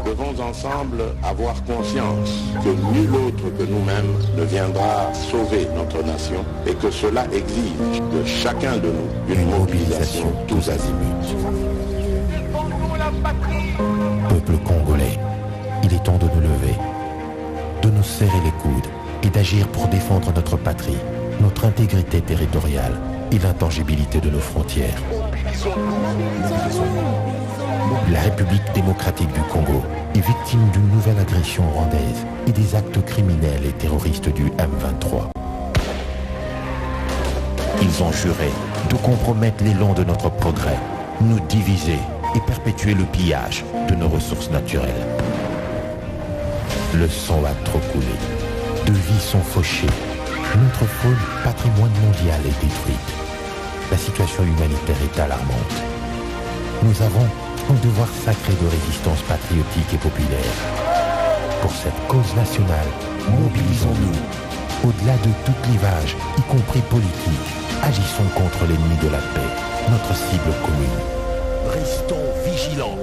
devons ensemble avoir conscience que nul autre que nous-mêmes ne viendra sauver notre nation et que cela exige de chacun de nous une mobilisation tous azimuts. Peuple congolais, il est temps de nous lever, de nous serrer les coudes et d'agir pour défendre notre patrie, notre intégrité territoriale et l'intangibilité de nos frontières. La République démocratique du Congo est victime d'une nouvelle agression rwandaise et des actes criminels et terroristes du M23. Ils ont juré de compromettre l'élan de notre progrès, nous diviser et perpétuer le pillage de nos ressources naturelles. Le sang a trop coulé, de vies sont fauchées, notre faune, patrimoine mondial, est détruite. La situation humanitaire est alarmante. Nous avons un devoir sacré de résistance patriotique et populaire. Pour cette cause nationale, mobilisons-nous. Au-delà de tout clivage, y compris politique, agissons contre l'ennemi de la paix, notre cible commune. Restons vigilants.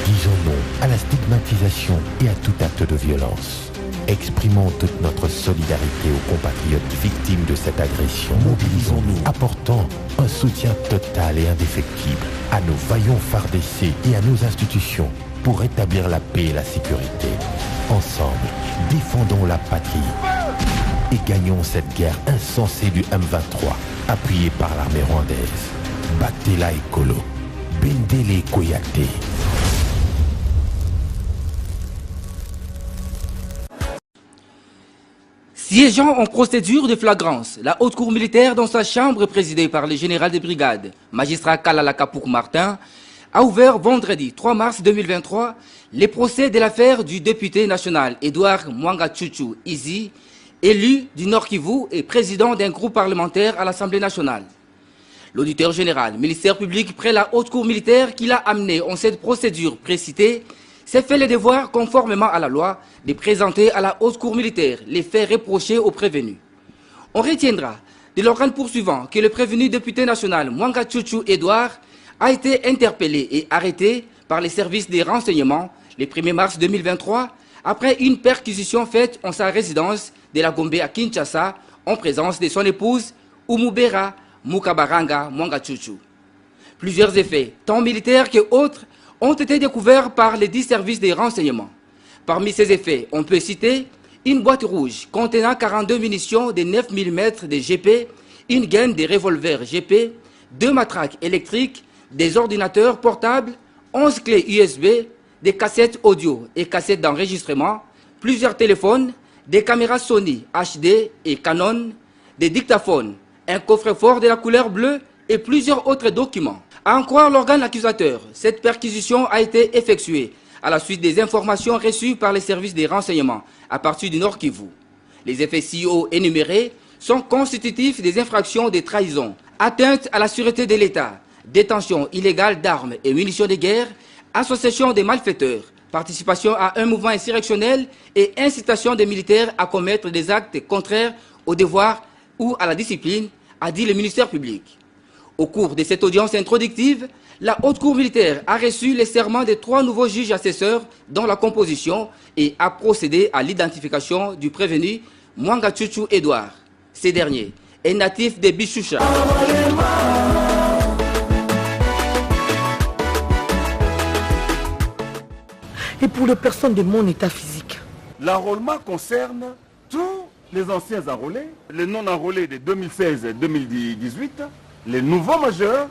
Disons non à la stigmatisation et à tout acte de violence. Exprimons toute notre solidarité aux compatriotes victimes de cette agression. Mobilisons-nous, apportant un soutien total et indéfectible à nos vaillants FARDC et à nos institutions pour rétablir la paix et la sécurité. Ensemble, défendons la patrie et gagnons cette guerre insensée du M23, appuyée par l'armée rwandaise. Battez-la écolo, Bendele Koyate. Siégeant en procédure de flagrance, la haute cour militaire dans sa chambre présidée par le général de brigade, magistrat Kalala Kapouk Martin, a ouvert vendredi 3 mars 2023 les procès de l'affaire du député national Edouard Mwanga Tchouchou Izi, élu du Nord Kivu et président d'un groupe parlementaire à l'Assemblée nationale. L'auditeur général, ministère public près la haute cour militaire qui l'a amené en cette procédure précitée, s'est fait le devoir, conformément à la loi, de présenter à la haute cour militaire les faits reprochés aux prévenus. On retiendra de l'organe poursuivant que le prévenu député national Mwanga Tchouchou Edouard a été interpellé et arrêté par les services des renseignements le 1er mars 2023 après une perquisition faite en sa résidence de la Gombe à Kinshasa en présence de son épouse Umubera Mukabaranga Mwanga Tchouchou. Plusieurs effets, tant militaires que autres, ont été découverts par les 10 services des renseignements. Parmi ces effets, on peut citer une boîte rouge contenant 42 munitions de 9 mm de GP, une gaine de revolvers GP, 2 matraques électriques, des ordinateurs portables, 11 clés USB, des cassettes audio et cassettes d'enregistrement, plusieurs téléphones, des caméras Sony HD et Canon, des dictaphones, un coffre-fort de la couleur bleue et plusieurs autres documents. À en croire l'organe accusateur, cette perquisition a été effectuée à la suite des informations reçues par les services des renseignements à partir du Nord Kivu. Les effets ci-haut énumérés sont constitutifs des infractions de trahison, atteinte à la sûreté de l'État, détention illégale d'armes et munitions de guerre, association des malfaiteurs, participation à un mouvement insurrectionnel et incitation des militaires à commettre des actes contraires au devoir ou à la discipline, a dit le ministère public. Au cours de cette audience introductive, la haute cour militaire a reçu les serments de 3 nouveaux juges assesseurs dans la composition et a procédé à l'identification du prévenu Mwanga Tchouchou Edouard. Ce dernier est natif de Bichoucha. Et pour les personnes de mon état physique? L'enrôlement concerne tous les anciens enrôlés, les non-enrôlés de 2016 et 2018, les nouveaux majeurs,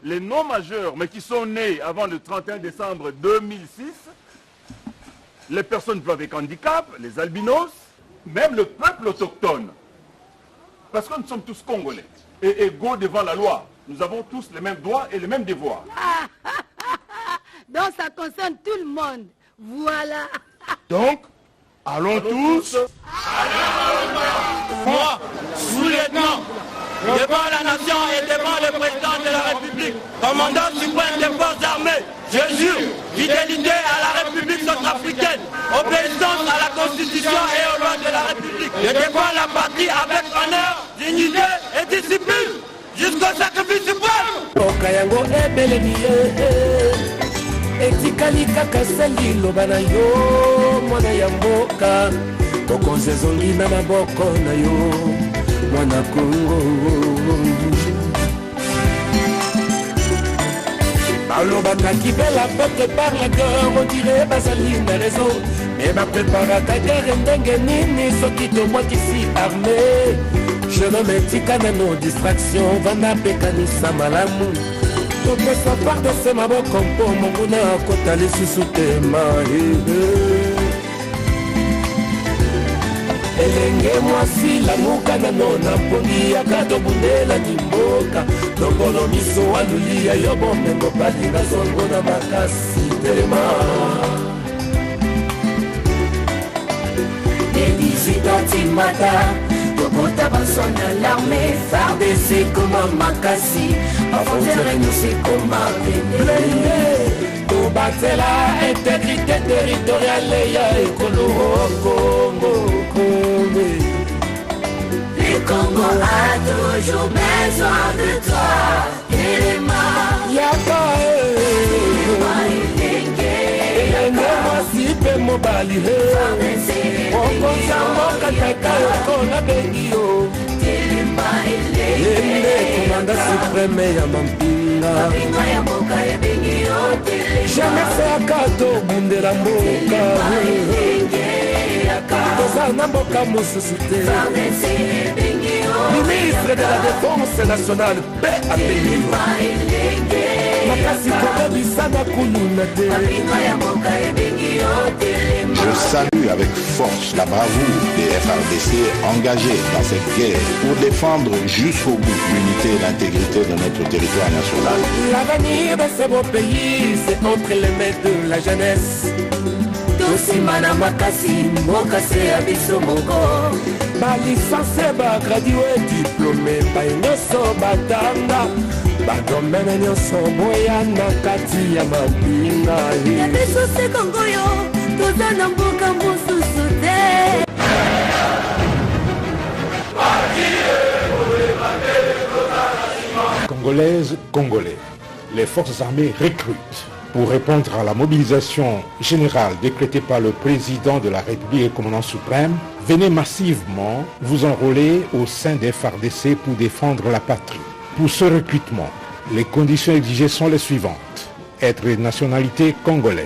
les non-majeurs, mais qui sont nés avant le 31 décembre 2006, les personnes avec handicap, les albinos, même le peuple autochtone. Parce que nous sommes tous Congolais et égaux devant la loi. Nous avons tous les mêmes droits et les mêmes devoirs. Donc ça concerne tout le monde. Voilà. Donc, allons tous. Moi, sous-lieutenant, devant la nation et devant le président de la République, commandant suprême des forces armées, je jure fidélité à la République centrafricaine, obéissance à la Constitution et aux lois de la République. Je défends la patrie avec honneur, dignité et discipline, jusqu'au sacrifice suprême. ezali kaka seli loba na yo mwana ya mboka bokonzi ezongi na maboko na yo mwana Kongo balobaka kibela peuple par la guerre on dirait bazali na raison mais bapreparaka guerre ndenge nini soki tobwakisi armée jeune metika nano distraction vanda pekanisa malamu topesa pardese maboko mpo monguna akota lisusu tema elenge mwasi lamuka nano na mpongi yaka tobundela nimboka tongolo miso alulia yo bomengo balinga zongo na makasi telema Timata, Tokota Basona, l'armée, FARDC comme Makassi, affronter nous c'est comme Tobatela, intégrité territoriale, et Congo. Le Congo a toujours besoin de toi, Téléma, Yaka, Sipe mobali Okonzamo kataka kona bengio Yende komanda supreme ya mampinga Jamais fait akato bundela mboka Toza na mboka mosusute Ministre de la Défense nationale paix à pays Je salue avec force la bravoure des FARDC engagés dans cette guerre pour défendre jusqu'au bout l'unité et l'intégrité de notre territoire national. L'avenir de ce beau pays, c'est entre les mains de la jeunesse. Tosimana Makassi, Mokase Abiso Moko. Ba licencié, ba gradué, diplômé, ba inoso, batanga. Badomene nyonso boya na kati ya mapinga. Ya biso se Kongo yo, toza na mboka mosusu te. Congolaises, Congolais, les forces armées recrutent. Pour répondre à la mobilisation générale décrétée par le président de la République et commandant suprême, venez massivement vous enrôler au sein des FARDC pour défendre la patrie. Pour ce recrutement, les conditions exigées sont les suivantes. Être de nationalité congolaise,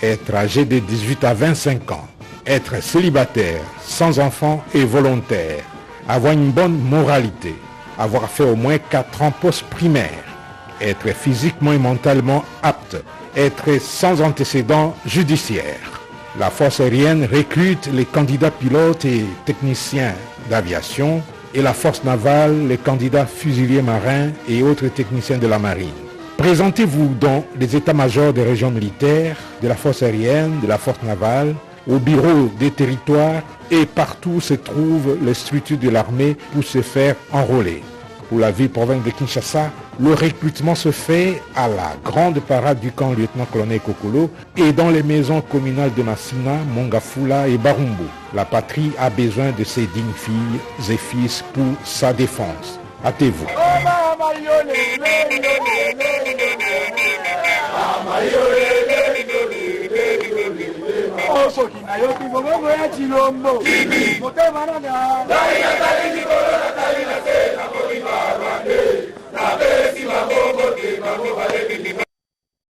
être âgé de 18 à 25 ans, être célibataire, sans enfant et volontaire, avoir une bonne moralité, avoir fait au moins 4 ans post-primaire, être physiquement et mentalement apte, être sans antécédents judiciaires. La force aérienne recrute les candidats pilotes et techniciens d'aviation et la force navale les candidats fusiliers marins et autres techniciens de la marine. Présentez-vous dans les états-majors des régions militaires, de la force aérienne, de la force navale, au bureau des territoires et partout où se trouvent les structures de l'armée pour se faire enrôler. Pour la ville-province de Kinshasa, le recrutement se fait à la grande parade du camp lieutenant-colonel Kokolo et dans les maisons communales de Massina, Mongafula et Barumbu. La patrie a besoin de ses dignes filles et fils pour sa défense. Hâtez-vous. Na besi mabongo te mabongo